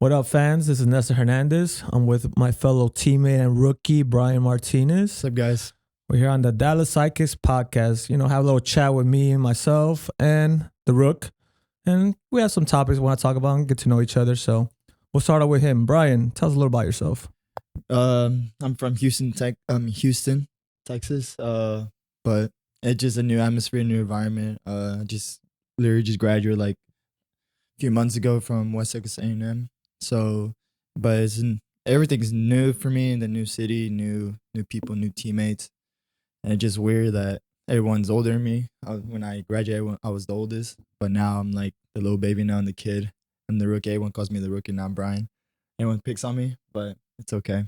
What up, fans? This is Nestor Hernandez. I'm with my fellow teammate and rookie, Bryan Martinez. What's up, guys? We're here on the Dallas Sidekicks podcast. Have a little chat with me and myself and the Rook. And we have some topics we want to talk about and get to know each other. So we'll start out with him. Bryan, tell us a little about yourself. I'm from Houston, Texas. But it's just a new atmosphere, new environment. Just literally just graduated like a few months ago from West Texas A&M. So, but everything's new for me in the new city, new people, new teammates, and it's just weird that everyone's older than me. When I graduated, I was the oldest, but now I'm like the little baby now. I'm the kid. I'm the rookie. Everyone calls me the rookie now. I'm Bryan. Everyone picks on me, but it's okay.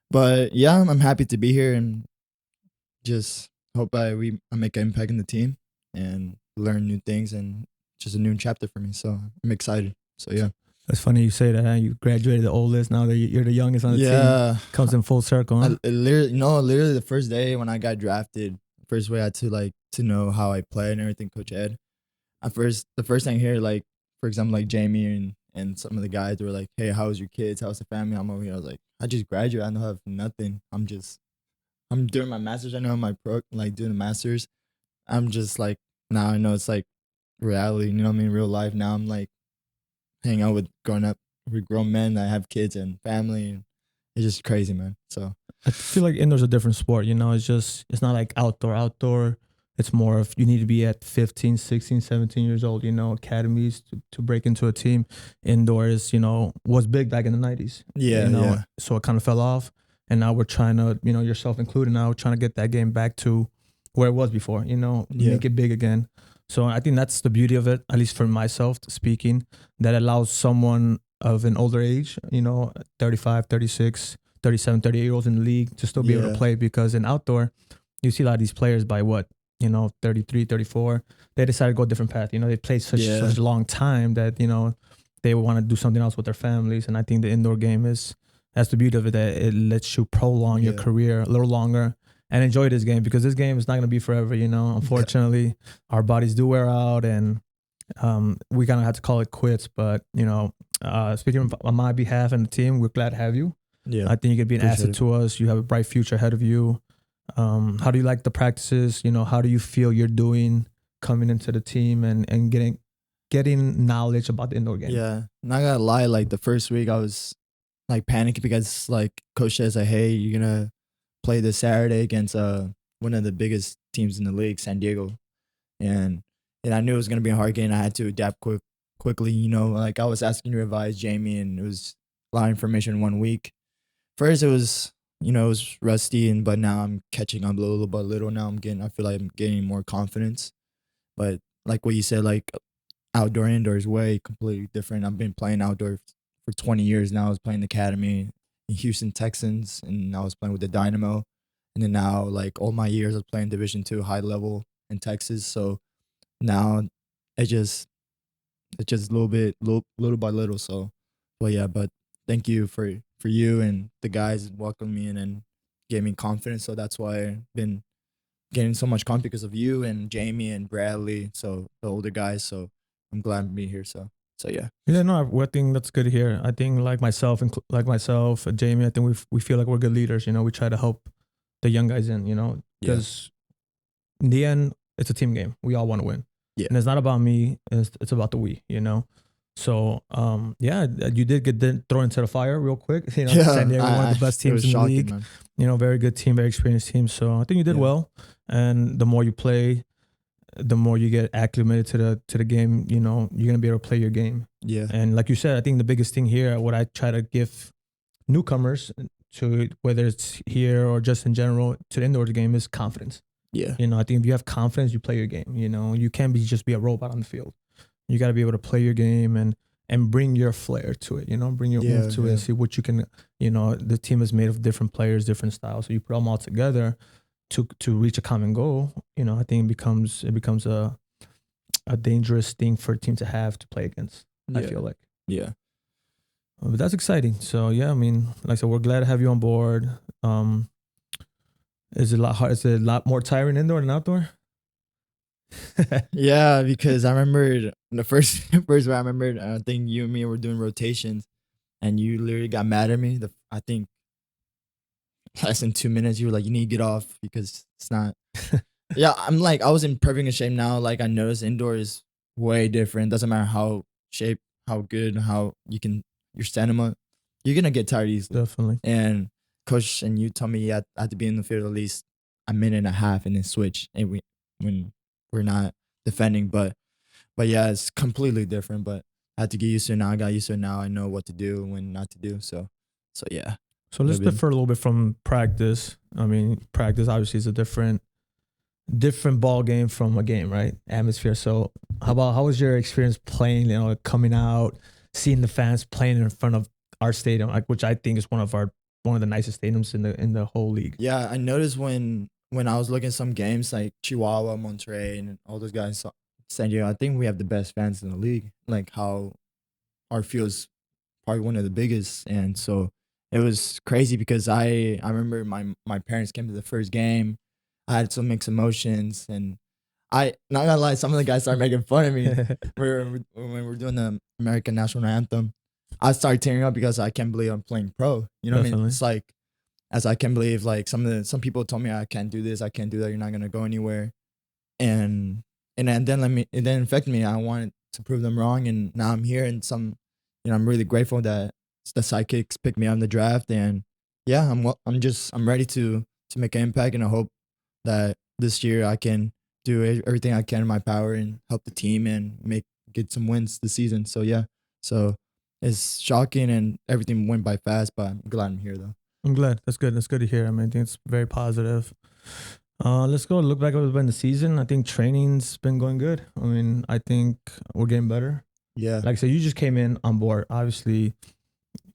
But yeah, I'm happy to be here and just hope I make an impact in the team and learn new things and just a new chapter for me. So I'm excited. So yeah. That's funny you say that. Huh? You graduated the oldest. Now that you're the youngest on the team. Comes in full circle. Huh? Literally the first day when I got drafted, first way I had to know how I play and everything. Coach Ed. The first thing here, like for example, like Jamie and some of the guys were like, "Hey, how's your kids? How's the family?" I'm over here. I was like, "I just graduated. I don't have nothing. I'm doing my masters. I know my doing the masters. I'm just like now I know it's like reality. You know what I mean? Real life. Now I'm like hanging out with grown men that have kids and family. And it's just crazy, man. So I feel like indoor's a different sport. It's not like outdoor. It's more of you need to be at 15, 16, 17 years old, academies to break into a team. Indoors, was big back in the 90s. Yeah. So it kind of fell off. And now we're trying to, yourself included now, trying to get that game back to where it was before, make it big again. So I think that's the beauty of it, at least for myself speaking, that allows someone of an older age, 35, 36, 37, 38-year-olds in the league to still be able to play, because in outdoor, you see a lot of these players by 33, 34, they decide to go a different path. They played such a long time that, they want to do something else with their families. And I think the indoor game that's the beauty of it, that it lets you prolong your career a little longer and enjoy this game, because this game is not going to be forever. Unfortunately, our bodies do wear out, and we kind of have to call it quits. But, speaking on my behalf and the team, we're glad to have you. Yeah, I think you could be an asset to us. You have a bright future ahead of you. How do you like the practices? How do you feel you're doing coming into the team and getting knowledge about the indoor game? Yeah, not gonna lie, like the first week I was like panicking because like coach says like, hey, you're gonna play this Saturday against one of the biggest teams in the league, San Diego, and I knew it was gonna be a hard game. I had to adapt quickly. Like I was asking to revise Jamie, and it was a lot of information in 1 week. First, it was rusty, but now I'm catching up little by little. Now I feel like I'm getting more confidence. But like what you said, like outdoor, indoor is way completely different. I've been playing outdoor for 20 years now. I was playing the academy in Houston Texans, and I was playing with the Dynamo. And then now, like all my years, I was playing Division II high level in Texas. So now it's just little by little. So, well, yeah. But thank you for you and the guys welcoming me in and gave me confidence. So that's why I've been getting so much confidence because of you and Jamie and Bradley. So the older guys. So I'm glad to be here. So yeah. Yeah, no, I think that's good to hear. I think like myself, Jamie, I think we feel like we're good leaders. We try to help the young guys in, because in the end, it's a team game. We all want to win. Yeah. And it's not about me. It's about the we, So, you did get thrown into the fire real quick. San Diego, one of the best teams in the league. Man. Very good team, very experienced team. So I think you did well. And the more you play, the more you get acclimated to the game, you're going to be able to play your game. Yeah. And like you said, I think the biggest thing here, what I try to give newcomers to, whether it's here or just in general, to the indoor game, is confidence. Yeah. I think if you have confidence, you play your game. You can't just be a robot on the field. You got to be able to play your game and bring your flair to it, bring your oomph to it, and see what you can, the team is made of different players, different styles. So you put them all together to reach a common goal. I think it becomes a dangerous thing for a team to have to play against. I feel like. Yeah. But that's exciting. So yeah, I mean, like I said, we're glad to have you on board. Is it a lot hard? Is it a lot more tiring indoor than outdoor? Yeah, because I remember the first first where I remember I think you and me were doing rotations and you literally got mad at me. I think less than 2 minutes you were like, you need to get off because it's not. Yeah, I'm like I was in perfect shape now. Like I noticed indoor is way different. Doesn't matter how shape, how good, how you can your stamina, you're gonna get tired easily. Definitely. And coach and you told me I had to be in the field at least a minute and a half and then switch. And when we're not defending, but yeah, it's completely different. But I had to get used to it now. I got used to it now. I know what to do, when not to do. So yeah, So a let's little bit. differ a little bit from practice. I mean, practice obviously is a different ball game from a game, right? Atmosphere. So how was your experience playing, coming out, seeing the fans playing in front of our stadium, like which I think is one of the nicest stadiums in the whole league. Yeah, I noticed when I was looking at some games like Chihuahua, Monterrey, and all those guys, San Diego. I think we have the best fans in the league. Like how our field's probably one of the biggest, and so it was crazy because I remember my parents came to the first game. I had some mixed emotions, and I not gonna lie, some of the guys started making fun of me. When we're doing the American national anthem, I started tearing up because I can't believe I'm playing pro. You know what I mean? Definitely. It's like as I can't believe like some people told me I can't do this, I can't do that, you're not gonna go anywhere, and then it then affected me. I wanted to prove them wrong, and now I'm here, and I'm really grateful that the Sidekicks picked me on the draft, and yeah, I'm ready to make an impact, and I hope that this year I can do everything I can in my power and help the team and get some wins this season. So yeah, so it's shocking and everything went by fast, but I'm glad I'm here though. I'm glad. That's good. That's good to hear. I mean, I think it's very positive. Let's go look back over the season. I think training's been going good. I mean, I think we're getting better. Yeah, Like I said, you just came in on board. Obviously,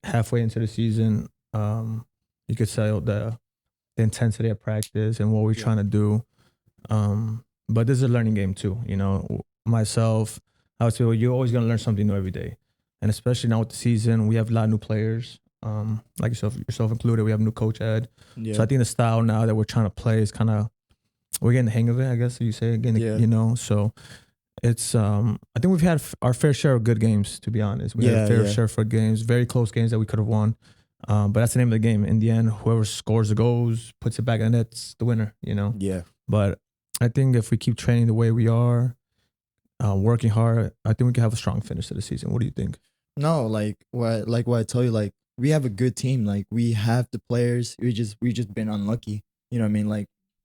halfway into the season, you could tell the intensity of practice and what we're yeah, trying to do. But this is a learning game too. Myself, I would say, well, you're always gonna learn something new every day, and especially now with the season, we have a lot of new players. Like yourself included, we have a new coach Ed. So yeah, I think the style now that we're trying to play is kind of we're getting the hang of it. I guess you say getting, yeah, So it's I think we've had our fair share of good games. To be honest, we had a yeah, fair yeah, share for games, very close games that we could have won. But that's the name of the game. In the end, whoever scores the goals, puts it back in the net's the winner. yeah. But I think if we keep training the way we are, working hard, I think we can have a strong finish to the season. What do you think? No, like what I told you, like we have a good team. Like we have the players. We just been unlucky. You know what I mean?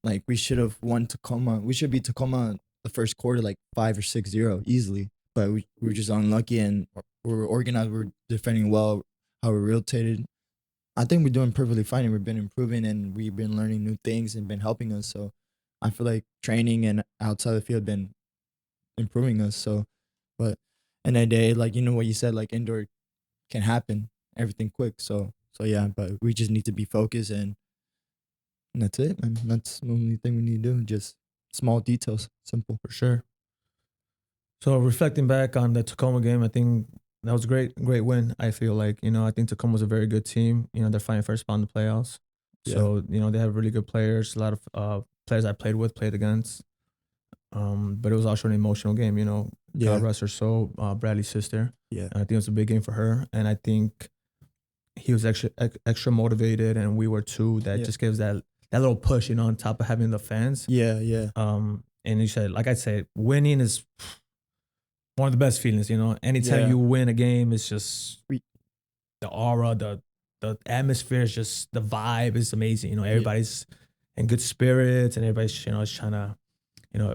Like we should have won Tacoma. We should beat Tacoma the first quarter like 5 or 6-0 easily. But we're just unlucky and we're organized. We're defending well. How we rotated. I think we're doing perfectly fine. And we've been improving and we've been learning new things and been helping us. So I feel like training and outside the field been improving us. So, but in a day, like you know what you said, like indoor can happen, everything quick. So yeah, but we just need to be focused and that's it, man. That's the only thing we need to do. Just small details, simple. For sure. So reflecting back on the Tacoma game, I think that was a great win. I feel like I think Tacoma was a very good team. They're fighting first spot in the playoffs. Yeah, So they have really good players. A lot of players I played against. But it was also an emotional game. God yeah, rest her soul, Bradley's sister. yeah, And I think it was a big game for her, and I think he was extra motivated, and we were too. That yeah, just gives that little push, on top of having the fans. yeah, yeah, And you said, like I said, winning is one of the best feelings. Anytime yeah. you win a game, it's just We, the aura, the atmosphere is just the vibe is amazing. yeah, Everybody's in good spirits, and everybody's is trying to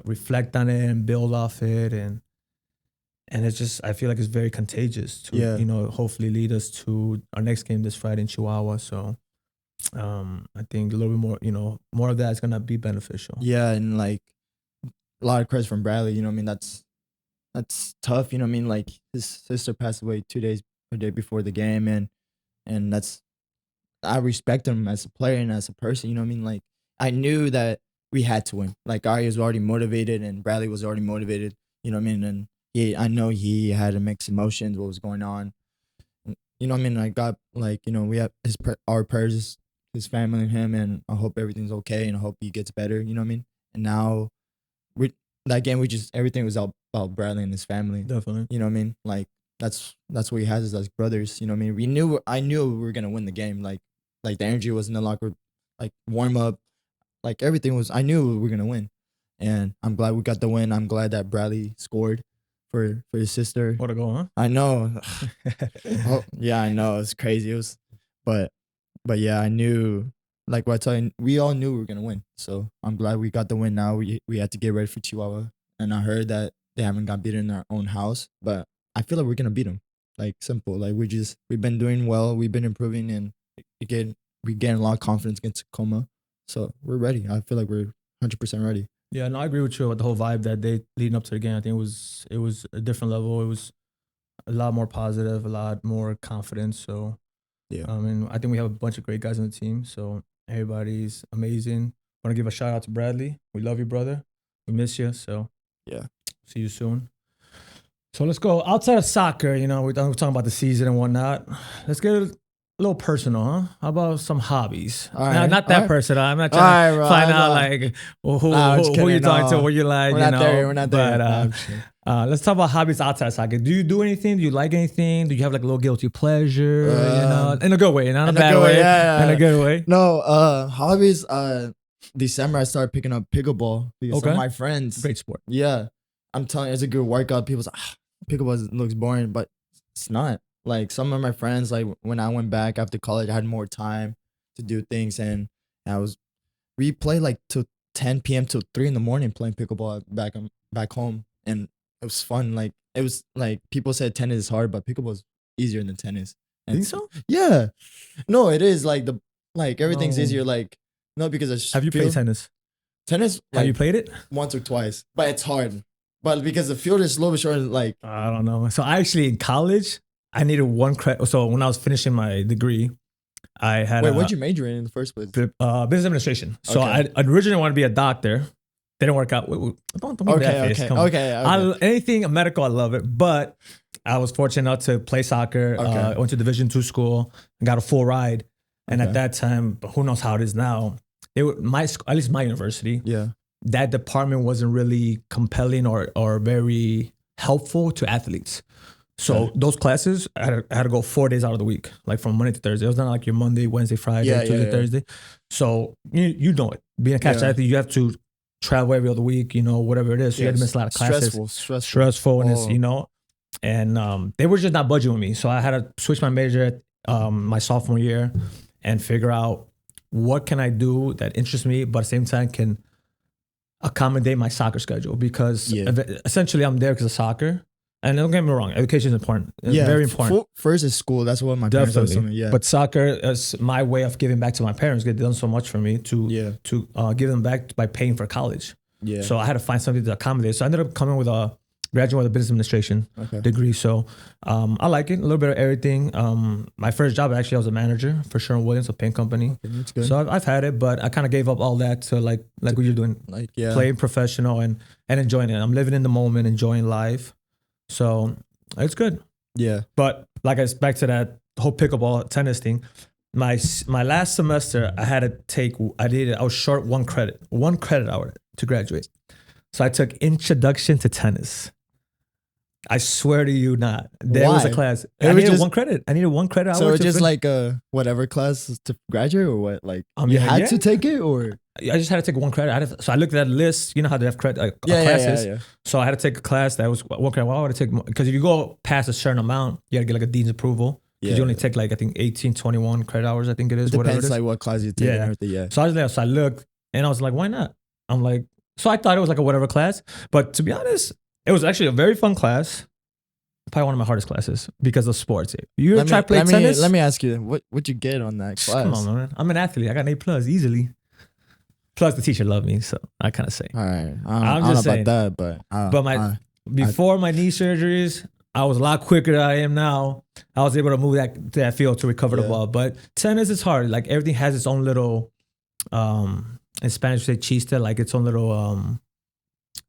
reflect on it and build off it, and it's just I feel like it's very contagious to yeah, hopefully lead us to our next game this Friday in Chihuahua. So I think a little bit more more of that is gonna be beneficial. yeah, and like a lot of credits from Bradley. You know what I mean? That's tough. You know what I mean? Like his sister passed away 2 days a day before the game, and that's I respect him as a player and as a person. You know what I mean? Like I knew that we had to win. Like Ari was already motivated and Bradley was already motivated. You know what I mean? And I know he had a mixed emotions. What was going on? You know what I mean? I got like we have our prayers, his family and him, and I hope everything's okay and I hope he gets better. You know what I mean? And now we that game, everything was all about Bradley and his family. Definitely. You know what I mean? Like that's what he has is like brothers. You know what I mean? I knew we were gonna win the game. Like the energy was in the locker, like warm up, like everything was. I knew we were gonna win, and I'm glad we got the win. I'm glad that Bradley scored for his sister. What a goal, huh? I know. Oh, yeah, I know. It's crazy. It was, but yeah, I knew. Like what I tell you, we all knew we were gonna win. So I'm glad we got the win. Now we had to get ready for Chihuahua, and I heard that they haven't got beaten in our own house, but I feel like we're gonna beat them. Like simple. Like we've been doing well. We've been improving, and we getting a lot of confidence against Tacoma. So we're ready. I feel like we're 100% ready. Yeah, no, I agree with you about the whole vibe that day leading up to the game. I think it was a different level. It was a lot more positive, a lot more confidence. So yeah, I mean, I think we have a bunch of great guys on the team. So everybody's amazing. Want to give a shout out to Bradley. We love you, brother. We miss you. So yeah, see you soon. So let's go outside of soccer. You know, we're talking about the season and whatnot. Let's get a little personal, huh? How about some hobbies? Right, not that personal. I'm not trying to find out like who you're talking to, what you like. We're not there. We're not there. But let's talk about hobbies outside of soccer. Do you do anything? Do you like anything? Do you have like a little guilty pleasure? In a good way, not in a bad way. Yeah. In a good way. No, hobbies. December I started picking up pickleball because of my friends. Great sport. Yeah, I'm telling you, it's a good workout. People's like, pickleball looks boring, but it's not. Like some of my friends, like when I went back after college, I had more time to do things, and we played like till 10 p.m. till 3 in the morning playing pickleball back home, and it was fun. Like it was like people said tennis is hard, but pickleball is easier than tennis. Think so? Yeah, no, it is like everything's easier. Like no, because have you played tennis? Tennis? Have you played it? Once or twice, but it's hard. But because the field is a little bit shorter, like I don't know. So I actually in college, I needed one credit. So when I was finishing my degree, I had what'd you major in the first place? Business administration. So I originally wanted to be a doctor. Didn't work out. Don't be that face. Okay. Anything medical, I love it. But I was fortunate enough to play soccer. I went to Division II school and got a full ride. And at that time, who knows how it is now? At least my university. Yeah. That department wasn't really compelling or very helpful to athletes. So those classes, I had to go 4 days out of the week, like from Monday to Thursday. It was not like your Monday, Wednesday, Friday, Tuesday, Thursday. So you know it. Being a catch athlete, you have to travel every other week, you know, whatever it is. So you had to miss a lot of classes. Stressful. And it's, you know, and they were just not budging with me. So I had to switch my major at my sophomore year and figure out what can I do that interests me, but at the same time can accommodate my soccer schedule, because essentially I'm there because of soccer. And don't get me wrong, education is important. It's very important. First is school. That's what my parents told me. Yeah. But soccer is my way of giving back to my parents. They've done so much for me to give them back by paying for college. Yeah. So I had to find something to accommodate. So I ended up coming with graduating with a business administration degree. So I like it, a little bit of everything. My first job, actually, I was a manager for Sherwin-Williams, a paint company. Okay, that's good. So I've had it, but I kind of gave up all that to like what you're doing, playing professional and enjoying it. I'm living in the moment, enjoying life. So it's good. Yeah. But like back to that whole pickleball tennis thing, my last semester I was short one credit hour to graduate. So I took introduction to tennis. I swear to you not. There was a class. I needed one credit. I needed 1 credit hour. So it's just like a whatever class to graduate or what? Like you had to take it or? I just had to take 1 credit. So I looked at that list. You know how they have credit classes. Yeah. So I had to take a class that was 1 credit. Why would I take more? Because if you go past a certain amount, you got to get like a dean's approval. Because you only take like, I think 18, 21 credit hours, I think it is. It depends like what class you take and everything. Yeah. So I was there. So I looked and I was like, why not? I'm like, so I thought it was like a whatever class. But to be honest, it was actually a very fun class. Probably one of my hardest classes because of sports. You ever try to play tennis? Let me ask you, what'd you get on that class? Come on, man. I'm an athlete. I got an A+ easily. Plus, the teacher loved me, so I kind of say. All right. I don't know about that, but before my knee surgeries, I was a lot quicker than I am now. I was able to move that field to recover the ball. But tennis is hard. Like everything has its own little, in Spanish we say chiste, like its own little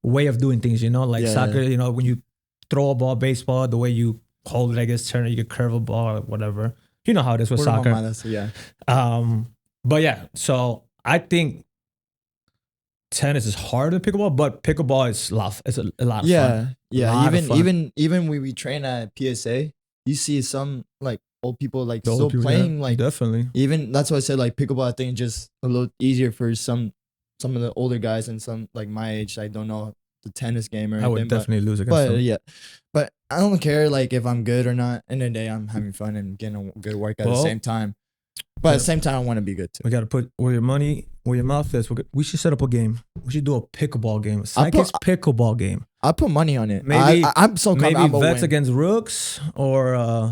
way of doing things. You know, like soccer. You know, when you throw a ball, baseball, the way you hold it, I guess, turn it, you could curve a ball or whatever. You know how it is with soccer. Yeah. But yeah, so I think tennis is harder than pickleball, but pickleball is it's a lot of Yeah, fun. yeah. Lot of fun. Even when we train at PSA, you see some like old people like The still old people, playing. Like definitely. even that's why I said like pickleball. I think just a little easier for some of the older guys and some like my age. I don't know the tennis game or I would anything, definitely lose against but them. yeah. But I don't care like if I'm good or not. In the day, I'm having fun and getting a good workout at the Well, same time. But at yeah. the same time, I want to be good too. We got to put where your mouth is. We should set up a game. We should do a pickleball game. Sidekicks pickleball game. I put money on it. Maybe I'm so confident. maybe vets against rooks or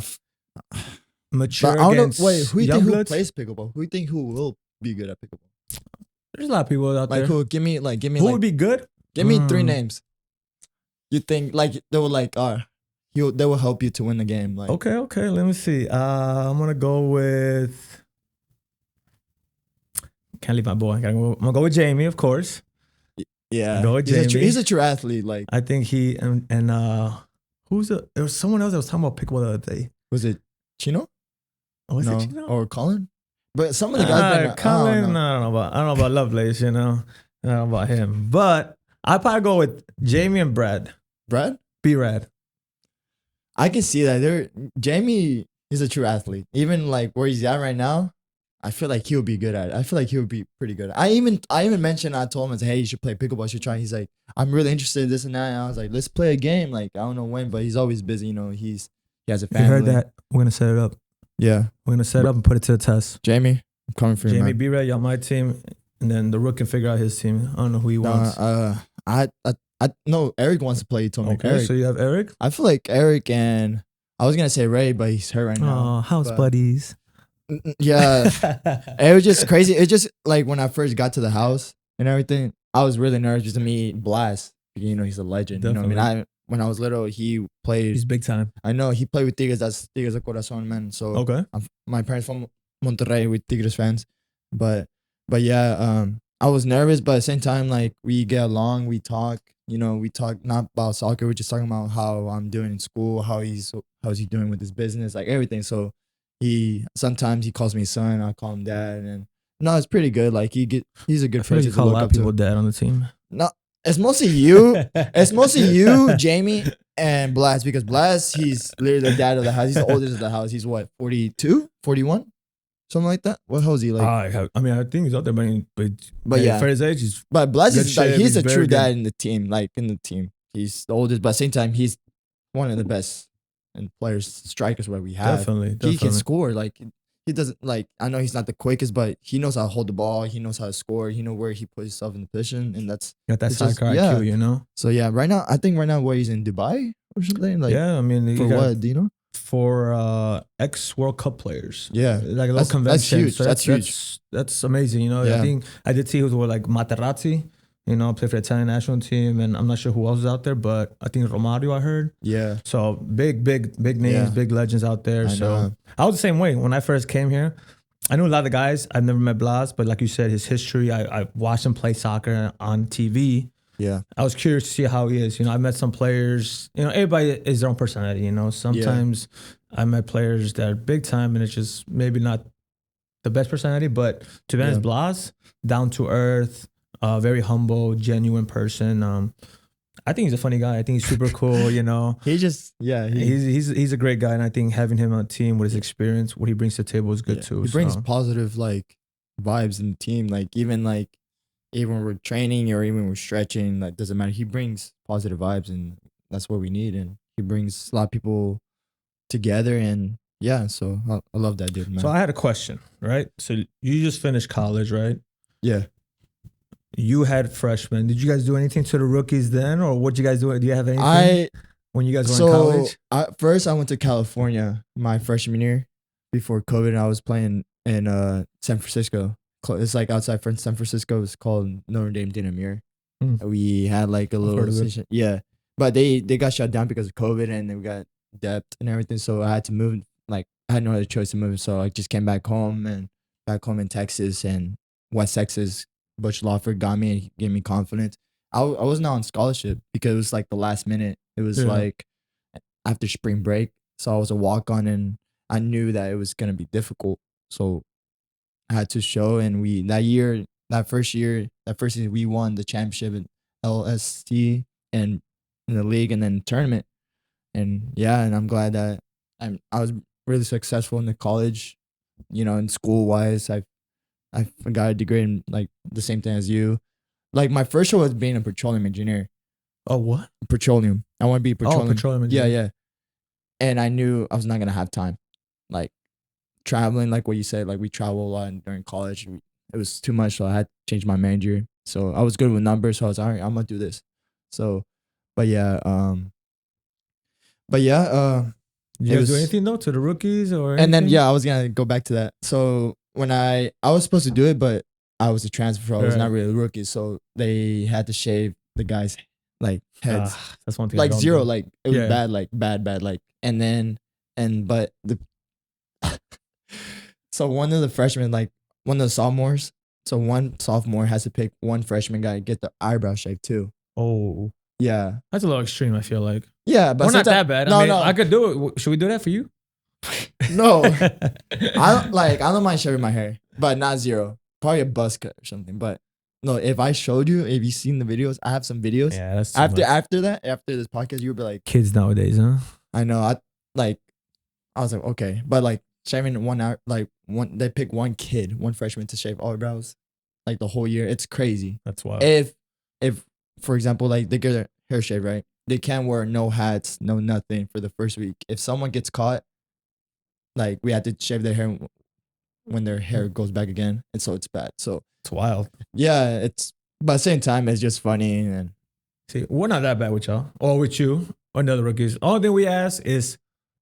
mature but I don't against know. Wait, who you think who youngbloods? plays pickleball? Who you think who will be good at pickleball? There's a lot of people out Like there. who? Give me Who like, would be good? give me 3 names. You think like they will like they will help you to win the game. Like Okay. Let me see. I'm gonna go with. Can't leave my boy. I'm gonna go with Jamie, of course. yeah, Go with Jamie. he's a true athlete. Like I think he and there was someone else that was talking about pickleball the other day. was it Chino? Was no, it Chino? or Colin? But some of the guys. Colin, I don't know about Lovelace. I don't know about him. But I'd probably go with Jamie and Brad. Brad? B-Rad. I can see that. Jamie is a true athlete. Even like where he's at right now, I feel like he would be good at it. I feel like he would be pretty good. I even mentioned, I told him, I said, hey, you should play pickleball. You should try. He's like, I'm really interested in this and that. And I was like, let's play a game. Like, I don't know when, but he's always busy. You know, he has a family. You heard that? We're going to set it up. Yeah. We're going to set it up and put it to the test. Jamie, I'm coming for you, Jamie, man. B-Rad, y'all my team. And then the Rook can figure out his team. I don't know who he wants. I no, Eric wants to play. He told me. Okay, Eric. so you have Eric? I feel like Eric and I was going to say Ray, but he's hurt right now. Oh, house but, buddies. Yeah. It was just crazy. It just like when I first got to the house and everything, I was really nervous just to meet Blast. You know, he's a legend. Definitely. You know what I mean? When I was little, he played. He's big time. I know he played with Tigres. That's Tigres de Corazon, man. So Okay. My parents from Monterrey with Tigres fans, but yeah, I was nervous, but at the same time, like we get along, we talk. You know, we talk not about soccer. We're just talking about how I'm doing in school, how's he doing with his business, like everything. So sometimes he calls me son, I call him dad, and no, it's pretty good. Like he's a good I feel like person you to call a look lot up of people to. dad on the team. No, it's mostly you. It's mostly you, Jamie, and Blast, because Blast, he's literally the dad of the house. He's the oldest of the house. He's what, 42, 41? Something like that. What hell is he like? I mean, I think he's out there, but yeah, for his age, he's but Blast good is like shape, he's a very true good. dad in the team. Like in the team, he's the oldest, but at the same time, he's one of the best and players, strikers where we have. Definitely. He can score. Like he doesn't like. I know he's not the quickest, but he knows how to hold the ball. He knows how to score. He knows where he puts himself in the position, and that's Got that it's just- soccer yeah. IQ, you know. so. Yeah, I think right now where he's in Dubai or something. Like Yeah, I mean, for what? Do you know? For ex World Cup players. Yeah, Like a little That's convention. huge. So That's huge. That's amazing. You know, Yeah. I think I did see who was with like Materazzi. You know, played for the Italian national team, and I'm not sure who else is out there, but I think Romario I heard. Yeah, So big names, Yeah. big legends out there. I So know. I was the same way when I first came here. I knew a lot of the guys. I've never met Blas, but like you said, his history. I watched him play soccer on TV. yeah, I was curious to see how he is. You know, I met some players. You know, everybody is their own personality. You know, sometimes I met players that are big time, and it's just maybe not the best personality. But to be honest, Yeah. Blas, down to earth, very humble, genuine person. I think he's a funny guy. I think he's super cool. You know, he just he's a great guy, and I think having him on the team with his experience, what he brings to the table is good too. He brings so. positive like vibes in the team. Like even when we're training or even when we're stretching, like doesn't matter. He brings positive vibes, and that's what we need. And he brings a lot of people together. And yeah, so I love that dude, man. So I had a question, right? So you just finished college, right? yeah. You had freshmen. Did you guys do anything to the rookies then, or what you guys do? Do you have anything when you guys were in college? First I went to California my freshman year before COVID. I was playing in San Francisco. It's like outside from San Francisco. It's called Notre Dame Dinamere. We had like a little session. Yeah, but they got shut down because of COVID, and then we got depth and everything. So I had to move. Like I had no other choice to move. So I just came back home in Texas and West Texas. Butch Lawford got me and gave me confidence. I was not on scholarship because it was like the last minute. It was like after spring break. So I was a walk on, and I knew that it was gonna be difficult. So I had to show, and that year that first year, we won the championship in LST and in the league and then tournament. And yeah, and I'm glad that I was really successful in the college, in school wise. I got a degree in like the same thing as you. Like my first show was being a petroleum engineer. Oh, what? Petroleum. I want to be petroleum. Oh, petroleum engineer. Yeah. And I knew I was not gonna have time. Like traveling, like what you said, like we travel a lot during college. It was too much, so I had to change my major. So I was good with numbers, so I was all right. I'm gonna do this. So, but yeah, Did you guys do anything though to the rookies or anything? And then I was gonna go back to that. So when I was supposed to do it, but I was a transfer. I was not really a rookie, so they had to shave the guys' like heads. That's one thing. Like zero, do. like it was bad, like bad, like but the so one of the freshmen, like one of the sophomores, so one sophomore has to pick one freshman guy get the eyebrow shaved too. Oh, yeah, that's a little extreme. I feel like. Yeah, but we're not that bad. No, I mean, I could do it. Should we do that for you? No, I don't mind shaving my hair, but not zero. Probably a buzz cut or something. But no, if I showed you, if you seen the videos, I have some videos. Yeah, that's after this podcast, you would be like, kids nowadays, huh? I know. I was like, okay, but like shaving 1 hour, like they pick one freshman to shave all eyebrows, like the whole year. It's crazy. That's wild. If for example, like they get their hair shaved, right? They can't wear no hats, no nothing for the first week. If someone gets caught, like we have to shave their hair when their hair goes back again, and so it's bad. So it's wild. Yeah, but at the same time, it's just funny. And see, we're not that bad with y'all or with you or the other rookies. All thing we ask is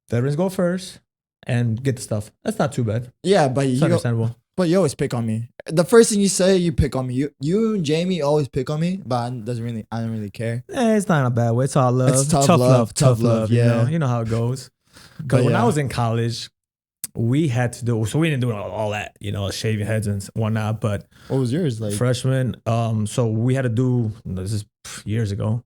veterans go first and get the stuff. That's not too bad. Yeah, but it's understandable. But you always pick on me. The first thing you say, you pick on me. You and Jamie always pick on me, but I don't really care. It's not in a bad way. It's all love. It's tough love. Yeah, you know how it goes. Because when I was in college, we had to do, so we didn't do all that, shaving heads and whatnot. But what was yours like? Freshman. So we had to do, this is years ago,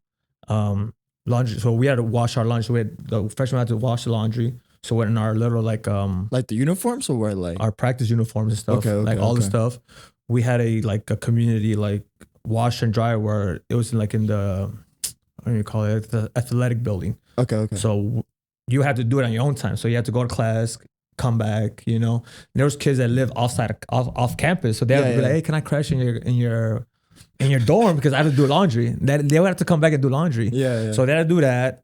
laundry. So we had to wash our laundry. The freshmen had to wash the laundry. So we're in our little like the uniforms or what, like our practice uniforms and stuff, the stuff. We had a community like wash and dry where it was like in the, what do you call it, the athletic building. Okay. So you had to do it on your own time. So you had to go to class, come back. And there was kids that live off campus, so they would be like, hey, can I crash in your dorm because I had to do laundry. They would have to come back and do laundry. Yeah. So they had to do that.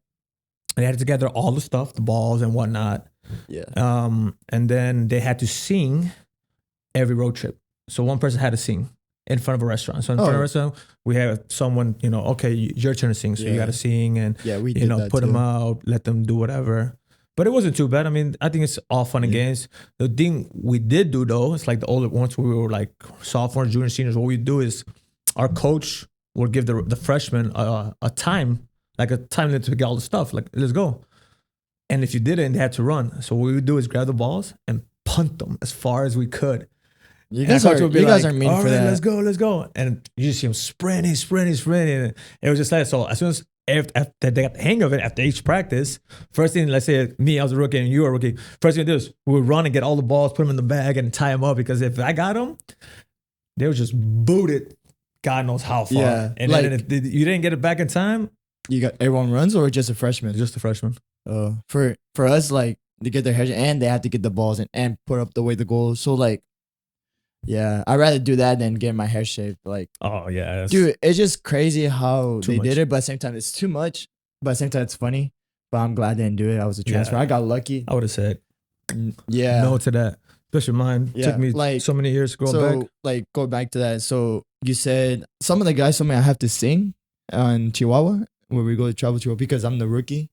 They had to gather all the stuff, the balls and whatnot. Yeah. And then they had to sing every road trip. So one person had to sing in front of a restaurant. So in front of a restaurant, we have someone, okay, your turn to sing. So you got to sing and, we did that put too. them out, let them do whatever. But it wasn't too bad. I mean, I think it's all fun and games. The thing we did do though, it's like the older ones we were like sophomores, juniors, seniors. What we do is our coach would give the freshmen a time, like a time limit to get all the stuff. Like, let's go. And if you didn't, they had to run. So what we would do is grab the balls and punt them as far as we could. You guys are mean for that. Let's go. And you just see them sprinting. And it was just like, so as soon as after they got the hang of it, after each practice, first thing, let's say me, I was a rookie and you were a rookie. First thing we do is we would run and get all the balls, put them in the bag and tie them up, because if I got them, they would just boot it God knows how far. Yeah. And then if you didn't get it back in time, you got everyone runs or just a freshman? Just a freshman. For us, like, they get their head and they have to get the balls and put up the way the goal. So like, yeah, I'd rather do that than get my hair shaved. Like, oh yeah, dude, it's just crazy how they did it. But at the same time, it's too much. But at the same time, it's funny. But I'm glad they didn't do it. I was a transfer. I got lucky. I would have said, yeah, no to that. Especially mine. Yeah, took me like so many years to go back. Like, go back to that. So you said some of the guys told me I have to sing on Chihuahua when we go to travel Chihuahua because I'm the rookie.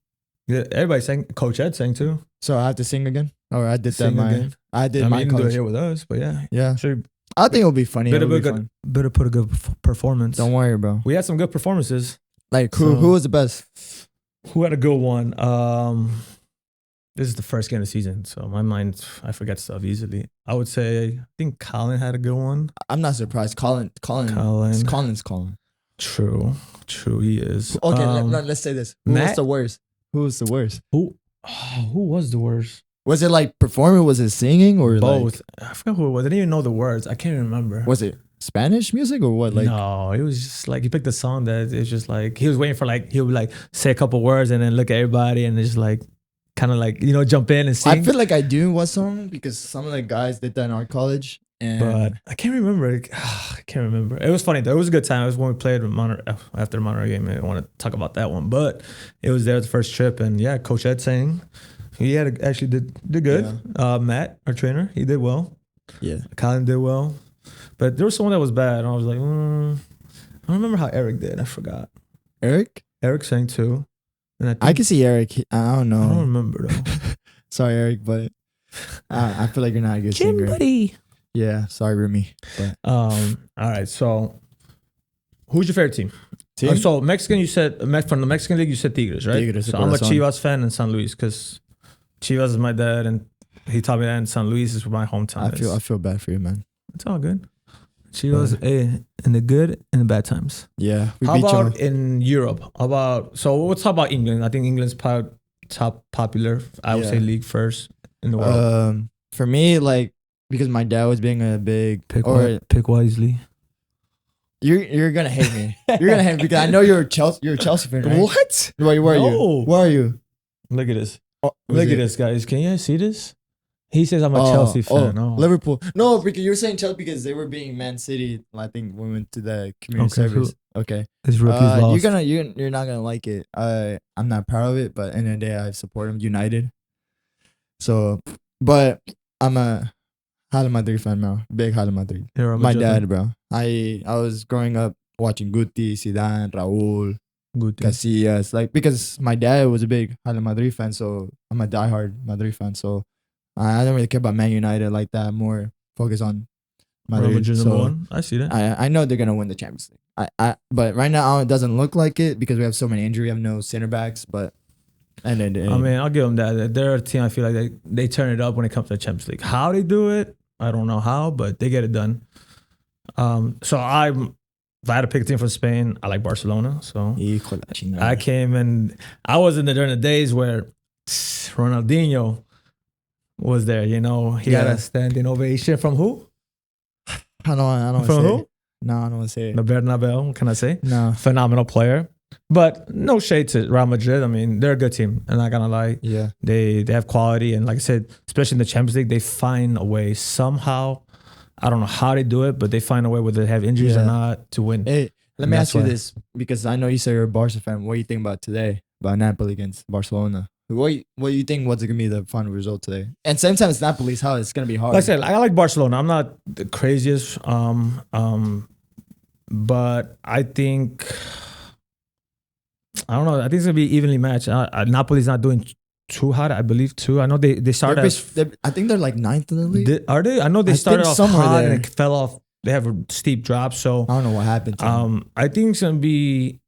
Yeah, everybody sang. Coach Ed sang too. So I have to sing again. Or I did sing that. Again. I did my. You can do it here with us, but yeah. Sure. I think it'll be funny. Better put a good performance. Don't worry, bro. We had some good performances. Like who was the best? Who had a good one? This is the first game of the season, so my mind, I forget stuff easily. I would say, I think Colin had a good one. I'm not surprised. Colin's Colin. True, he is. Okay, let's say this. Who was the worst? Who was the worst? Who was the worst? Was it like performing? Was it singing or both? Like, I forgot who it was. I didn't even know the words. I can't remember. Was it Spanish music or what? Like, no, it was just like he picked a song that it's just like he was waiting for like he would like say a couple words and then look at everybody and just like kind of like jump in and sing. I feel like I do one song because some of the guys did that in our college, but I can't remember. I can't remember. It was funny though. It was a good time. It was when we played after the Monterey game. I don't want to talk about that one, but it was there the first trip, and yeah, Coach Ed sang. He actually did good. Yeah. Matt, our trainer, he did well. Yeah, Colin did well. But there was someone that was bad, and I was like, I don't remember how Eric did. I forgot. Eric sang too. And I can see Eric. I don't know. I don't remember though. Sorry, Eric, but I feel like you're not a good singer. Buddy. Yeah, sorry, Rumi. But all right. So, who's your favorite team? So Mexican, you said from the Mexican League, you said Tigres, right? Tigres. So I'm a Chivas fan in San Luis because Chivas is my dad, and he taught me that. And San Luis is my hometown. I feel bad for you, man. It's all good. Chivas in the good and the bad times. Yeah. How about in Europe? So let's talk about England. I think England's probably top popular. I would say league first in the world. For me, like because my dad was being a big pick wisely. You're gonna hate me. You're gonna hate me because I know you're a Chelsea fan. Right? What? Where are you? Where are you? Look at this. Look at this, guys. Can you guys see this? He says I'm a Chelsea fan. Liverpool. No, because you're saying Chelsea because they were being Man City. I think we went to the community service. Okay. His rookie's lost. You're not gonna like it. I'm not proud of it, but in the day I support him. United. So, but I'm a Real Madrid fan now. Big Real Madrid. My dad, bro. I was growing up watching Guti, Zidane, Raúl, Casillas. Like because my dad was a big Real Madrid fan, so I'm a diehard Madrid fan. So. I don't really care about Man United like that. More focus on Madrid. So I see that. I know they're gonna win the Champions League. But right now it doesn't look like it because we have so many injuries. We have no center backs. But I mean, I'll give them that. They're a team. I feel like they turn it up when it comes to the Champions League. How they do it, I don't know how, but they get it done. So if I had to pick a team from Spain, I like Barcelona. So I came and I was during the days where Ronaldinho was there, he had a standing ovation from who? I don't from who? No, I don't want to say it. The Bernabeu, what can I say? No. Phenomenal player. But no shade to Real Madrid. I mean, they're a good team. I'm not gonna lie. Yeah. They have quality, and like I said, especially in the Champions League, they find a way somehow. I don't know how they do it, but they find a way whether they have injuries or not to win. Hey, let me ask you this because I know you say you're a Barca fan. What do you think about today? About Napoli against Barcelona? What do you think? What's going to be the final result today? And same time it's Napoli's how it's going to be hard. Like I said, I like Barcelona. I'm not the craziest, but I think I don't know. I think it's going to be evenly matched. Napoli's not doing too hot, I believe. Too. I know they started. I think they're like 9th in the league. Are they? I know they started off hot and it fell off. They have a steep drop. So I don't know what happened to them. I think it's going to be.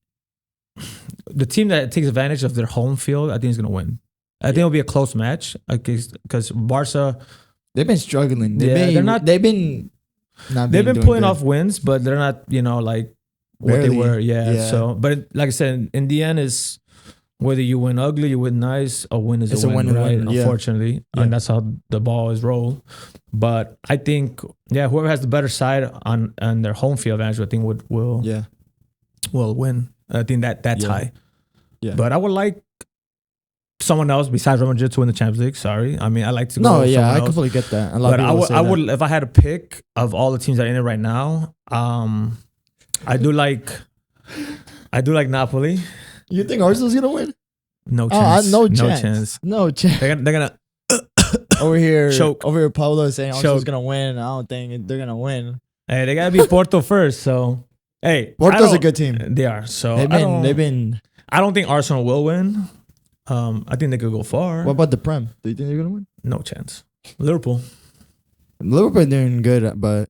The team that takes advantage of their home field, I think is going to win. I think it'll be a close match because Barca, they've been struggling. They've been pulling off wins, but they're not, like what they were. Yeah. So, but like I said, in the end, is whether you win ugly, you win nice, a win is a win, right? Unfortunately, and that's how the ball is rolled. But I think, whoever has the better side on their home field advantage, I think will win. I think that's high. Yeah. But I would like someone else besides Real Madrid to win the Champions League. Sorry. I mean, I like to go with someone else. I completely get that. But I would if I had to pick of all the teams that are in it right now, I do like Napoli. You think Arsenal's going to win? No chance. No chance. They're gonna over here choke. Over here Paulo is saying Arsenal's going to win. I don't think they're going to win. Hey, they got to beat Porto first, so hey, Porto's a good team. They are. So they've been. I don't think Arsenal will win. I think they could go far. What about the Prem? Do you think they're gonna win? No chance. Liverpool doing good, but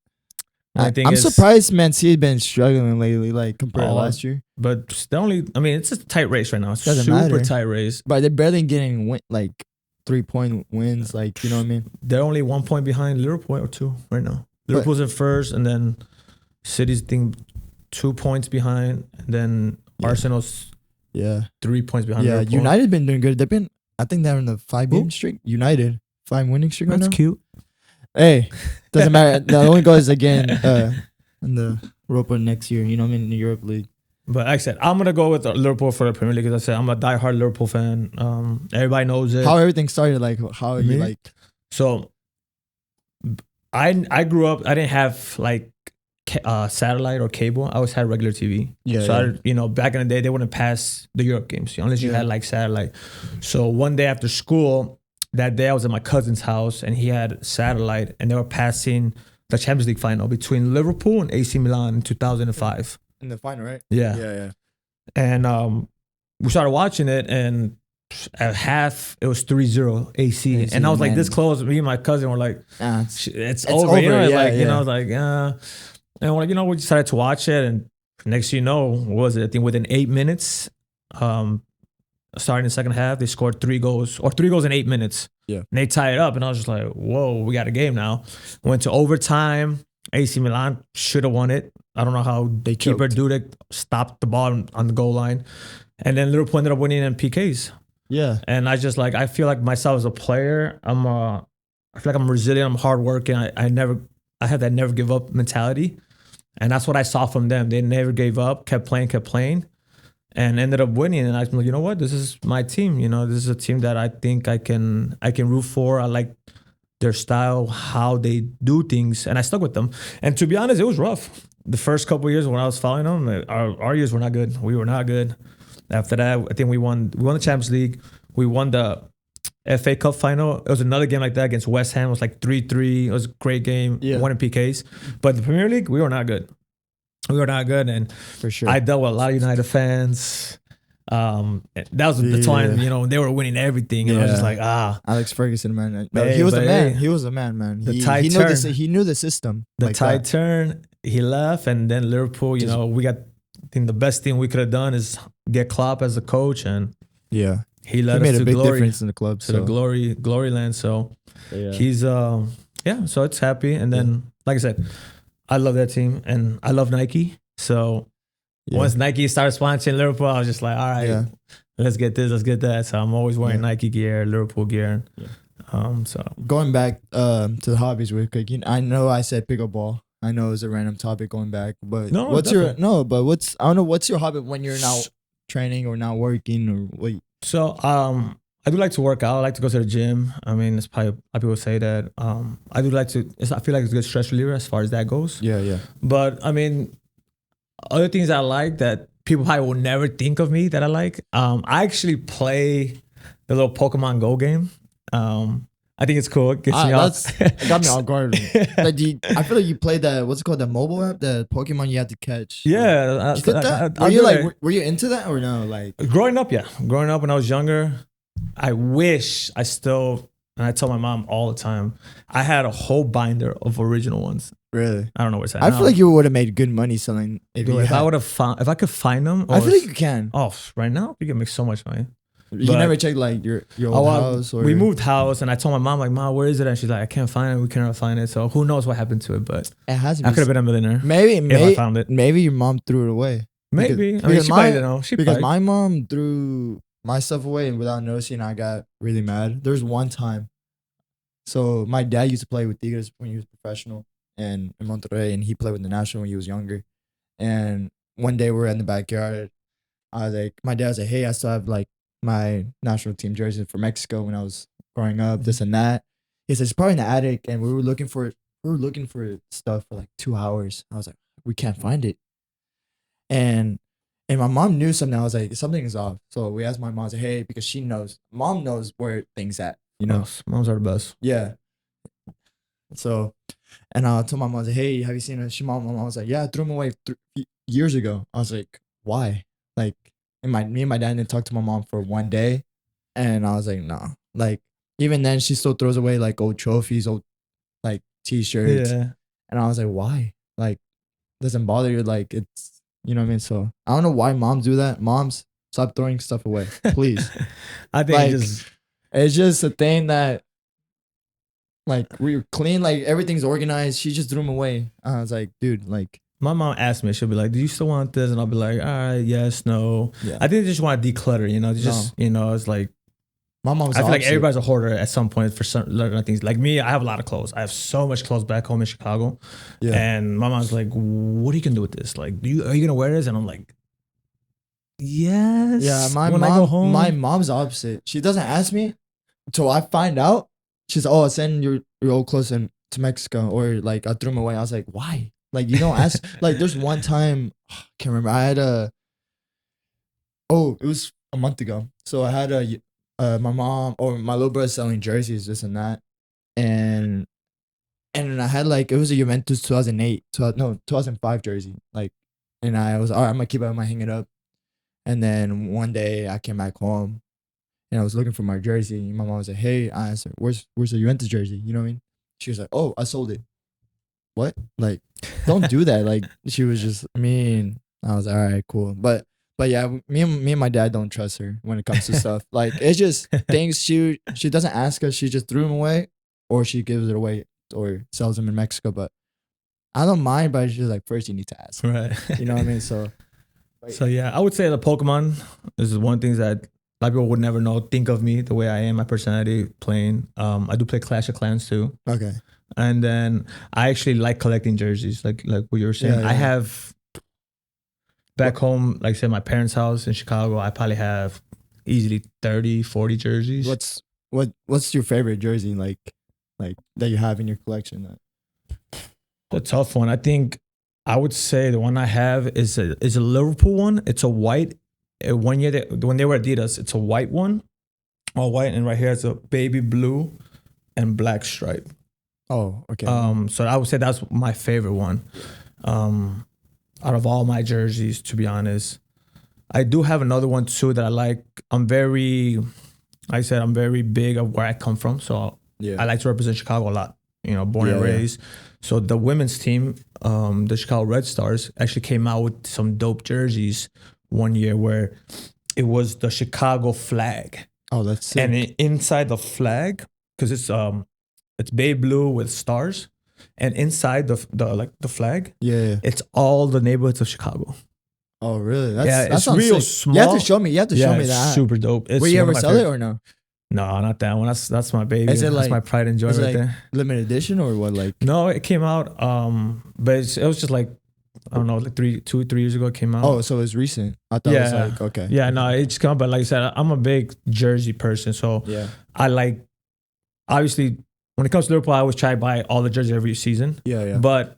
I'm surprised Man City been struggling lately, like compared to last year. But it's a tight race right now. It's a super tight race. But they're barely getting 3-point wins. Like, you know what I mean? They're only 1 point behind Liverpool or 2 right now. Liverpool's in first, and then City's 2 points behind, and then Arsenal's 3 points behind. Yeah, Liverpool. United been doing good. I think they're in the 5-game streak. United 5 winning streak right now. That's cute. Hey, doesn't matter. The only goal is again in the Europa next year. You know what I mean? In the Europe League. But like I said, I'm gonna go with Liverpool for the Premier League because I said I'm a diehard Liverpool fan. Everybody knows it. How everything started? Like how you like? So, I grew up. I didn't have like satellite or cable. I always had regular TV. Yeah. So back in the day, they wouldn't pass the Europe games unless you had like satellite. So one day after school, that day I was at my cousin's house and he had satellite, and they were passing the Champions League final between Liverpool and AC Milan in 2005. In the final, right? Yeah. Yeah. And we started watching it, and at half it was 3-0 AC. And I was like this close. Me and my cousin were like, it's over. You know, I was like, and we decided to watch it, and next thing you know, what was it? I think within 8 minutes, starting the second half, they scored 3 goals in 8 minutes. Yeah. And they tied it up, and I was just like, whoa, we got a game now. Went to overtime. AC Milan should have won it. I don't know how the keeper Dudek stopped the ball on the goal line. And then Liverpool ended up winning in PKs. Yeah. And I just I feel like myself as a player, I feel like I'm resilient, I'm hardworking. I have that never give up mentality. And that's what I saw from them. They never gave up, kept playing, and ended up winning. And I was like, you know what? This is my team. This is a team that I think I can root for. I like their style, how they do things, and I stuck with them. And to be honest, it was rough. The first couple of years when I was following them, our years were not good. We were not good. After that, I think we won the Champions League. We won the FA Cup final. It was another game like that against West Ham. It was like 3-3. It was a great game. Yeah. Won in PKs. But the Premier League, we were not good. And for sure, I dealt with a lot of United fans. That was the time, they were winning everything. And I was just like, Alex Ferguson, man. He was a man. He was a man, man. He knew the system. The tide turn. He left, and then Liverpool, we got, I think the best thing we could have done is get Klopp as a coach, and he led us made to a big glory, difference in the club, to the glory land. So he's so it's happy. And then, like I said, I love that team, and I love Nike. So once Nike started sponsoring Liverpool, I was just like, all right, let's get this, let's get that. So I'm always wearing Nike gear, Liverpool gear. So going back to the hobbies real quick, I know I said pickleball. I know it's a random topic going back, but what's your hobby when you're not training or not working or what? So I do like to work out. I like to go to the gym. I mean, it's probably a lot of people say that. I do like to. I feel like it's a good stress reliever as far as that goes. Yeah. But I mean, other things I like that people probably will never think of me that I like. I actually play the little Pokemon Go game. I think it's cool. It gets me off. It got me off guard. I feel like you played that. What's it called? The mobile app, the Pokemon you had to catch. Yeah, were you into that or no? Like growing up, yeah. Growing up when I was younger, I wish I still. And I tell my mom all the time, I had a whole binder of original ones. Really? I don't know where it's at. I feel like you would have made good money selling. If I could find them. I feel like you can. Oh, right now you can make so much money. You never checked like your old house? Or? We moved house, and I told my mom, like, Mom, where is it? And she's like, I can't find it. We cannot find it. So who knows what happened to it? But it has to be. I could have been a millionaire. Maybe if I found it. Maybe your mom threw it away. Maybe. I mean, she probably didn't know. Because my mom threw my stuff away, and without noticing, I got really mad. There's one time. So my dad used to play with Tigres when he was professional and in Monterrey, and he played with the national when he was younger. And one day we're in the backyard. I was like, my dad was like, hey, I still have like my national team jersey for Mexico when I was growing up, this and that. He said, it's probably in the attic, and we were looking for stuff for like 2 hours. I was like, we can't find it. And my mom knew something. I was like, something is off. So we asked my mom, I was like, hey, because she knows. Mom knows where things at. Moms are the best. Yeah. So, and I told my mom, I was like, hey, have you seen it? My mom was like, yeah, I threw them away years ago. I was like, why? Like, and me and my dad didn't talk to my mom for one day. And I was like, no. Like, even then, she still throws away like old trophies, old like t-shirts. Yeah. And I was like, why? Like, doesn't bother you? Like, it's, you know what I mean? So, I don't know why moms do that. Moms, stop throwing stuff away, please. I think it's just a thing that, like, we're clean, like, everything's organized. She just threw them away. I was like, dude, like. My mom asked me, she'll be like, do you still want this? And I'll be like, all right, yes, no. Yeah. I think they just want to declutter, it's like, My mom's I feel like opposite. everybody's a hoarder at some point for certain things. Like me, I have a lot of clothes. I have so much clothes back home in Chicago. Yeah. And my mom's like, what are you gonna do with this? Like, are you gonna wear this? And I'm like, yes. Yeah, when I go home. my mom's opposite. She doesn't ask me till I find out. She's I send your old clothes to Mexico, or like I threw them away. I was like, why? Like you don't ask. Like there's one time I can't remember. I had it was a month ago. So I had my mom or my little brother selling jerseys, this and that, and I had like it was a Juventus 2005 jersey. Like, and I was all right. I'm gonna keep it. I'm gonna hang it up. And then one day I came back home and I was looking for my jersey. And my mom was like, hey, I asked her, where's the Juventus jersey? You know what I mean? She was like, oh, I sold it. What? Like, don't do that. Like, she was just mean. I was like, all right, cool. But yeah, me and my dad don't trust her when it comes to stuff. Like, it's just things she doesn't ask us. She just threw them away, or she gives it away or sells them in Mexico. But I don't mind, but she's like, first you need to ask. Right. You know what I mean? So yeah, I would say the Pokemon is one thing that a lot of people would never know. Think of me the way I am, my personality playing. I do play Clash of Clans too. Okay. And then I actually like collecting jerseys, like what you were saying. Yeah. I have back home, like say my parents' house in Chicago, I probably have easily 30, 40 jerseys. What's your favorite jersey like that you have in your collection? A tough one. I think I would say the one I have is a Liverpool one. It's a white. One year when they were Adidas, it's a white one, all white, and right here it's a baby blue and black stripe. Oh, okay. So I would say that's my favorite one. Out of all my jerseys, to be honest, I do have another one too that I like. I'm very big of where I come from, so I like to represent Chicago a lot. You know, born and raised. So the women's team, the Chicago Red Stars, actually came out with some dope jerseys one year where it was the Chicago flag. Oh, that's sick. And inside the flag, because it's baby blue with stars, and inside the flag, it's all the neighborhoods of Chicago. Oh, really? It's real small. You have to show me. That. Super dope. Will you ever sell it or no? No, not that one. That's my baby. That's my pride and joy right there. Limited edition or what? Like no, it came out. But it was just like I don't know, like 3 years ago it came out. Oh, so it's recent. I thought it was like okay. Yeah, no, it just came out. But like I said, I'm a big jersey person, so I like. Obviously, when it comes to Liverpool, I always try to buy all the jerseys every season. Yeah. But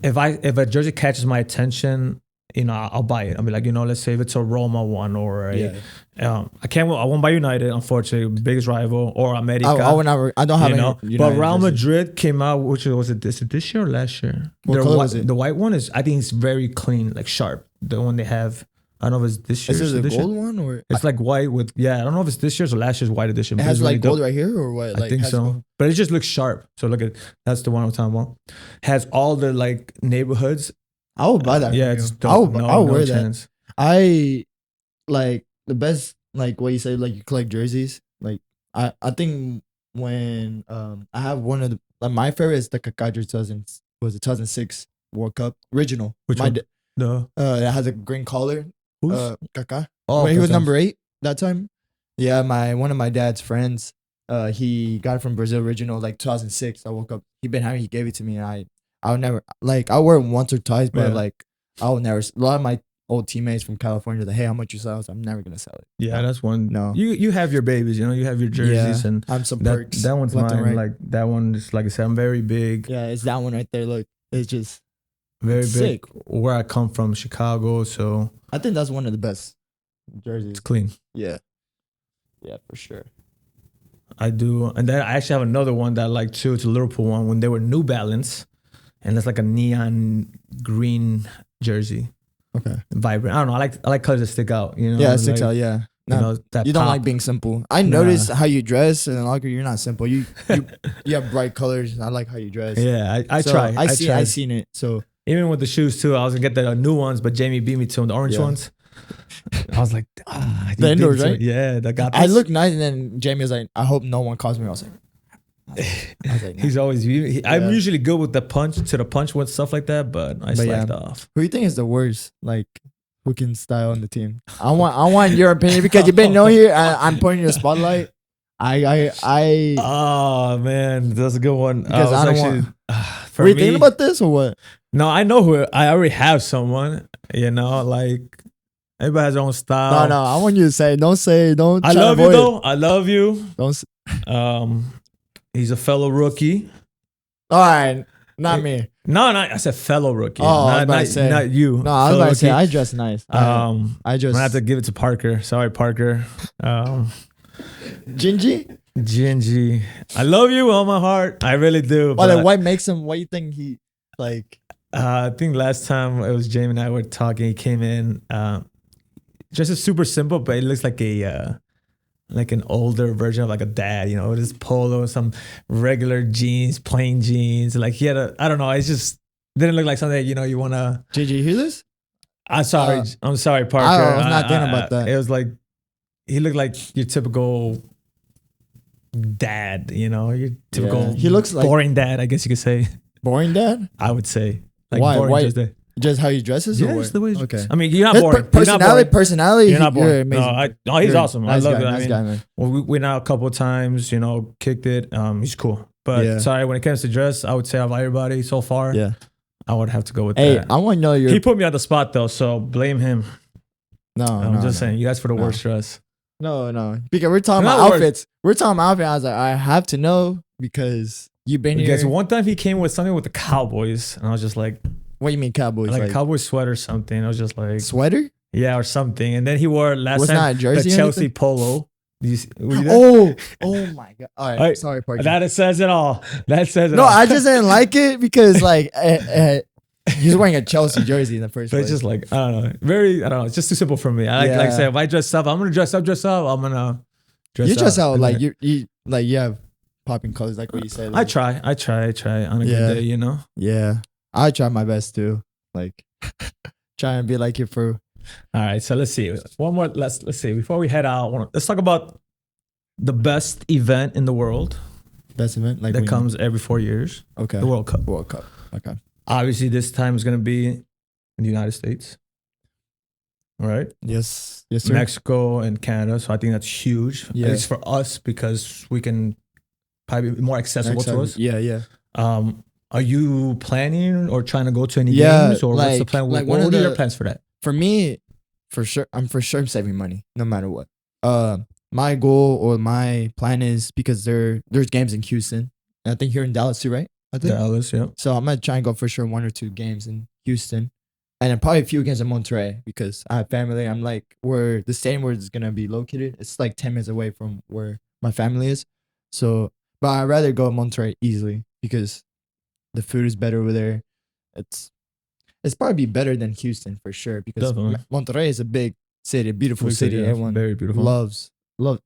if a jersey catches my attention, you know, I'll buy it. I'll be like, you know, let's say if it's a Roma one or I won't buy United, unfortunately, biggest rival, or America. I don't have any. But Real Madrid came out, which was it this year or last year? What color was it? The white one is, I think it's very clean, like sharp. The one they have, I don't know if it's this year's edition. Is it the edition. gold one or? It's like white with, I don't know if it's this year's or last year's white edition. It has like gold right here or what? I think so. But it just looks sharp. So look at, that's the one I'm talking about. Has all the like neighborhoods. I would buy that. Yeah, it's dope. I'll wear chance. that. I like the best, like what you say, like you collect jerseys. Like I think when I have one of my favorite is the Kaká 2006 World Cup original. Which one? It has a green collar. Kaká. Oh, he was number 8 that time. Yeah, one of my dad's friends, he got it from Brazil original, like 2006. I woke up. He gave it to me, and I would never, like, I'll wear it once or twice, but like I would never. A lot of my old teammates from California, like, hey, how much you sell? I'm never gonna sell it. Yeah, that's one. No, you have your babies, you know, you have your jerseys, and I'm some perks. That one's mine. Right. Like that one, just like I said, I'm very big. Yeah, it's that one right there. Look, it's just very big. Sick. Where I come from, Chicago, so I think that's one of the best jerseys. It's clean. Yeah, for sure. I do, and then I actually have another one that I like too. It's a Liverpool one when they were New Balance. And it's like a neon green jersey. Okay. Vibrant. I don't know. I like colors that stick out. You know. Yeah, it sticks out. Yeah. No, you know, that you don't like being simple. I notice how you dress in the locker. You're not simple. You have bright colors. I like how you dress. Yeah, I try. I seen it. So even with the shoes too, I was gonna get the new ones, but Jamie beat me to them, the orange ones. I was like, the indoors, right? Yeah, that got. I look nice, and then Jamie was like, I hope no one calls me. I was like. He's always. I'm usually good with the punch with stuff like that, but I slacked off. Who do you think is the worst? Like, who can style on the team? I want your opinion because you've been here. I'm putting your spotlight. I Oh man, that's a good one. Because I don't want. For Were you me, thinking about this or what? no, I know who. I already have someone. You know, like everybody has their own style. No, I want you to say. Don't I try to love you avoid it. though. I love you. Don't. s- He's a fellow rookie. All right, not me. No, I said fellow rookie. Oh, I was not, about to not, say. not you. No, I was fellow about to say rookie. I dress nice. I I'm just gonna have to give it to Parker. Sorry, Parker. Gingy. GNG. I love you with all my heart. I really do. Well, but then what makes him? What you think he like? I think last time it was Jamie and I were talking. He came in, just a super simple, but it looks like like an older version of like a dad. You know, with his polo, some regular jeans, plain jeans. Like he had I don't know. It just didn't look like something you wanna. Did you hear this? I'm sorry. I'm sorry, Parker. I was not thinking about that. It was like he looked like your typical dad. Your typical. Yeah. He looks like boring dad. I guess you could say. boring dad. I would say. Like Why? boring Why? Just how he dresses? yeah, or just the way. Okay. I mean, you're not His boring. personality. You're not boring. You're amazing. He's You're a awesome. Nice I love guy, it. Nice guy, man. Well, we went out a couple of times. Kicked it. He's cool. But Yeah. sorry, when it comes to dress, I would say of everybody so far, Yeah. I would have to go with Hey, that. I want to know your. He put me on the spot though, so blame him. No, I'm just saying, you guys for the worst dress. No. Because we're talking Not about worse. outfits. We're talking about outfits. I was like, I have to know because you've been Because here. one time he came with something with the Cowboys, and I was just like What do you mean Cowboys? a Cowboy sweater or something. I was just like, sweater? yeah, or something. And then he wore last Was time not a jersey the or Chelsea anything? polo. Were you there? Oh my god! All right, All right. sorry, Parker. That says it all. That says it No, all. I just didn't like it because like he's wearing a Chelsea jersey in the first But place. it's just like, I don't know. It's just too simple for me. Like I said, if I dress up, I'm gonna dress up. I'm gonna dress you up. dress out like you have popping colors, like what you said. I Like, try on a Yeah. good day. Yeah, I try my best too. Like try and be like you for. All right, so let's see. One more. Let's see. Before we head out, let's talk about the best event in the world Best event like that comes every 4 years. Okay. The World Cup. World Cup. Okay. Obviously, this time is going to be in the United States. All right. Yes, sir. Mexico and Canada. So I think that's huge. Yeah. At least for us, because we can probably be more accessible to us. Yeah. Are you planning or trying to go to any Yeah, games, or what's the like- plan? like What one of are your the- plans for that? For me, for sure, I'm saving money no matter what. My goal or my plan is because there's games in Houston. And I think here in Dallas too, right? I think. Dallas, yeah. So I'm gonna try and go for sure 1 or 2 games in Houston, and then probably a few games in Monterrey because I have family. I'm like where the stadium where it's gonna be located. It's like 10 minutes away from where my family is. So, but I'd rather go to Monterrey easily because the food is better over there. It's probably better than Houston for sure because Definitely. Monterrey is a big city, a beautiful Big city. city, yeah. Everyone Very beautiful.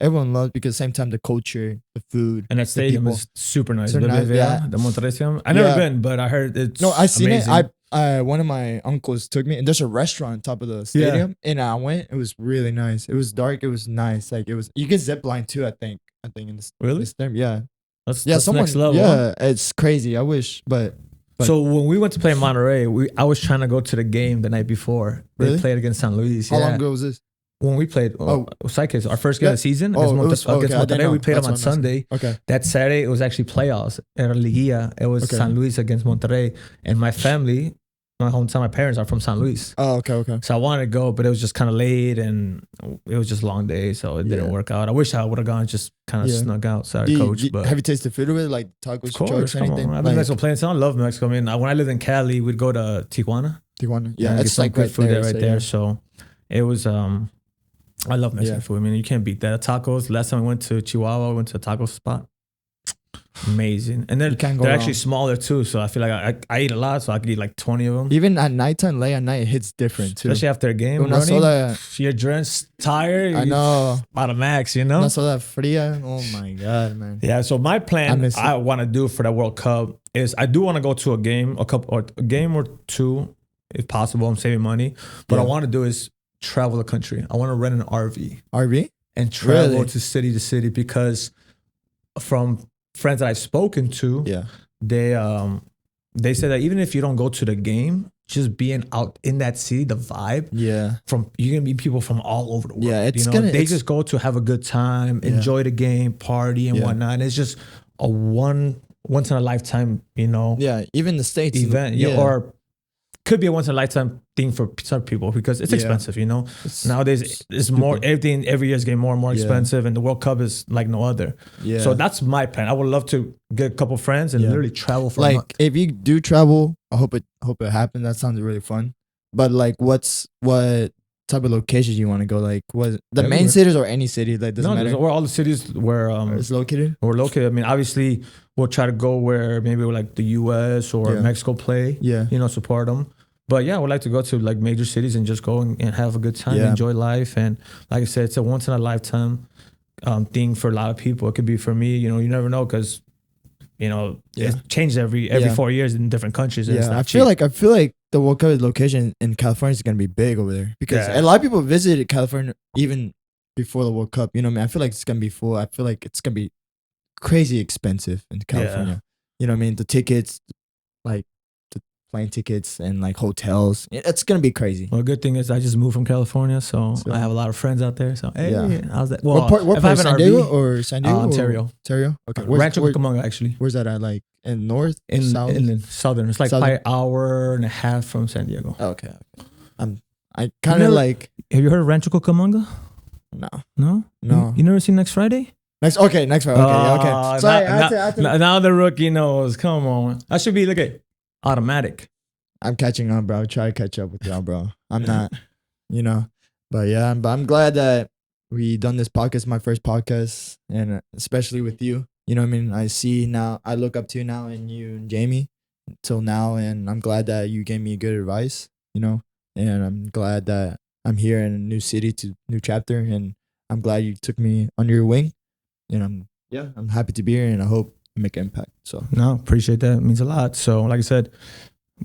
everyone loves because at the same time the culture, the food, And that stadium people. is super nice. Super The nice, BBVA, yeah. the Monterrey Stadium. I've never Yeah. been, but I heard it's No, I seen amazing. it. I one of my uncles took me, and there's a restaurant on top of the stadium, and I went. It was really nice. It was dark. It was nice. Like it was. You get zip line too. I think in this. Really? This stadium. Yeah. That's Someone. next level. Yeah, it's crazy. I wish, but So when we went to play in Monterey, I was trying to go to the game the night before. They Really? played against San Luis. how yeah. long ago was this? When we played Sidekicks, our first game of the season against, Oh, it was- okay, I didn't Monterrey, we know. played them That's on what I'm Sunday. Okay. That Saturday, it was actually playoffs. Era Liguilla. It was Okay. San Luis against Monterrey. And my family, my hometown, my parents are from San Luis. Oh, okay. So I wanted to go, but it was just kind of late and it was just a long day. So it didn't Yeah. work out. I wish I would have gone, just kind of Yeah. snuck out. Sorry, coach. But have you tasted food with it, like tacos, of course, trucks, or come anything? on. I've Like, been Mexico playing. So I love Mexico. I mean, when I lived in Cali, we'd go to Tijuana. Tijuana. and Yeah, get it's some like good right food there, right so, there. yeah. So it was I love Mexican Yeah. food. I mean, you can't beat that. Tacos. Last time I went to Chihuahua, I went to a taco spot. Amazing. And You can't go they're actually wrong. smaller too. So I feel like I eat a lot, so I could eat like 20 of them. Even at nighttime, late at night, it hits different too. Especially after a game. Una Running, soda- you're drenched, tired. I know. Out of max, you know? Una soda fría. Oh my god, man. Yeah, so my I plan miss it. I want to do for the World Cup is I do want to go to a game, a game or two, if possible. I'm saving money. But I Yeah. want to do is travel the country. I want to rent an RV RV? and travel Really? to city because from friends that I've spoken to, Yeah. they said that even if you don't go to the game, just being out in that city, the vibe. Yeah. You're gonna meet people from all over the world. Yeah, they just go to have a good time, enjoy the game, party and whatnot. And it's just a once in a lifetime, Yeah, even the States event. Yeah. Or could be a once in a lifetime thing for some people because it's expensive, Nowadays it's more, everything every year is getting more and more expensive, and the World Cup is like no other. Yeah. So that's my plan. I would love to get a couple friends and literally travel for a month. If you do travel, I hope it happens. That sounds really fun. But like what type of locations you want to go? Like what the main cities or any city? Like doesn't matter. Where all the cities where it's located. We're located. I mean, obviously we'll try to go where maybe like the US or Mexico play. Yeah. Support them. But yeah, I would like to go to like major cities and just go and have a good time, enjoy life. And like I said, it's a once in a lifetime thing for a lot of people. It could be for me, you never know, because it changes every 4 years in different countries. And I feel like the World Cup location in California is gonna be big over there because a lot of people visited California even before the World Cup. You know what I mean? I feel like it's gonna be full. I feel like it's gonna be crazy expensive in California. You know what I mean? The tickets, like the plane tickets and like hotels. It's gonna be crazy. Well, the good thing is I just moved from California, so I have a lot of friends out there. So hey, how's that? Well, what part, San Diego or San Diego? Ontario. Ontario. Okay. Rancho Cucamonga, actually. Where's that at? Like in north, south, in southern. It's like probably an hour and a half from San Diego. Oh, okay. I kind of like. Have you heard of Rancho Cucamonga? No. You never seen Next Friday? Next Friday. Okay. Sorry, now the rookie knows. Come on, I should be automatic. I'm catching on, bro. Try to catch up with y'all, bro. I'm not, but I'm glad that we done this podcast, my first podcast, and especially with you. You know what I mean? I look up to you now, and you and Jamie till now, and I'm glad that you gave me good advice, and I'm glad that I'm here in a new city, new chapter, and I'm glad you took me under your wing, and I'm happy to be here, and I hope I make an impact. So no, appreciate that. It means a lot. So like I said,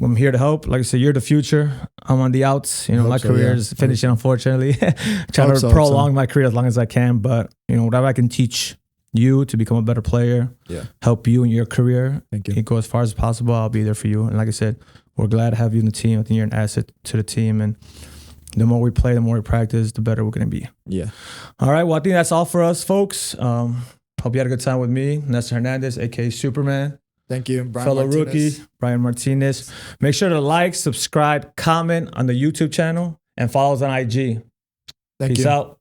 I'm here to help. Like I said, you're the future. I'm on the outs. My career is finishing, unfortunately. Trying to prolong my career as long as I can, but whatever I can teach you to become a better player, help you in your career, and go as far as possible, I'll be there for you. And like I said, we're glad to have you in the team. I think you're an asset to the team, and the more we play, the more we practice, the better we're going to be. Yeah. All right. Well, I think that's all for us, folks. Hope you had a good time with me, Nestor Hernandez, aka Superman. Thank you, fellow rookie, Bryan Martinez. Make sure to like, subscribe, comment on the YouTube channel, and follow us on IG. Peace out.